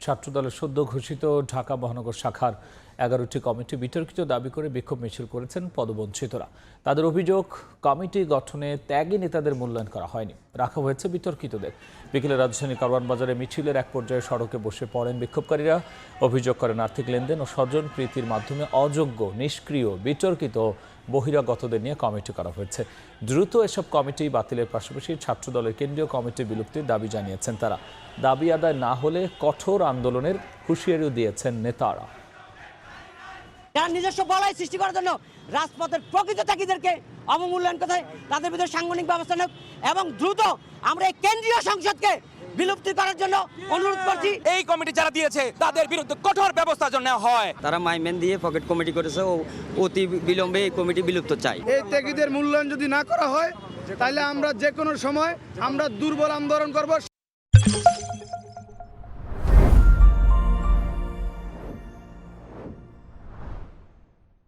ছাত্রদলের সদ্য ঘোষিত ঢাকা মহানগর শাখার 11টি কমিটি বিতর্কিত দাবি করে বিক্ষোভ মিছিল করেছেন পদবঞ্চিতরা। তাদের অভিযোগ, কমিটি গঠনে ত্যাগী নেতাদের মূল্যায়ন করা হয়নি, রাখা হয়েছে বিতর্কিতদের। বিকেলে রাজধানী কারওয়ান বাজারে মিছিলের এক পর্যায়ে সড়কে বসে পড়েন বিক্ষোভকারীরা। অভিযোগ করেন আর্থিক লেনদেন ও স্বজন প্রীতির মাধ্যমে অযোগ্য, নিষ্ক্রিয়, বিতর্কিত বহিরাগতদের নিয়ে কমিটি করা হয়েছে। দ্রুত এসব কমিটি বাতিলের পাশাপাশি ছাত্রদলের কেন্দ্রীয় কমিটি বিলুপ্তির দাবি জানিয়েছেন তারা। দাবি আদায় না হলে কঠোর আন্দোলনের হুঁশিয়ারিও দিয়েছেন নেতারা। যারা নিজস্ব বলয় সৃষ্টি করার জন্য রাজপথের প্রকৃত ত্যাগীদেরকে অবমূল্যায়ন কোথায়, তাদের ভিতরে সাংগঠনিক ব্যবস্থা নেব এবং দ্রুত আমরা এই কেন্দ্রীয় সংসদকে বিলুপ্তি করার জন্য অনুরোধ করছি। এই কমিটি যারা দিয়েছে তাদের বিরুদ্ধে কঠোর ব্যবস্থা জন্য হয়। তারা মাইমেন দিয়ে পকেট কমিটি করেছে ও অতি বিলম্বে এই কমিটি বিলুপ্ত চাই। এই ত্যাগীদের মূল্যায়ন যদি না করা হয় তাহলে আমরা যে কোনো সময় আমরা দুর্বল আন্দোলন করব।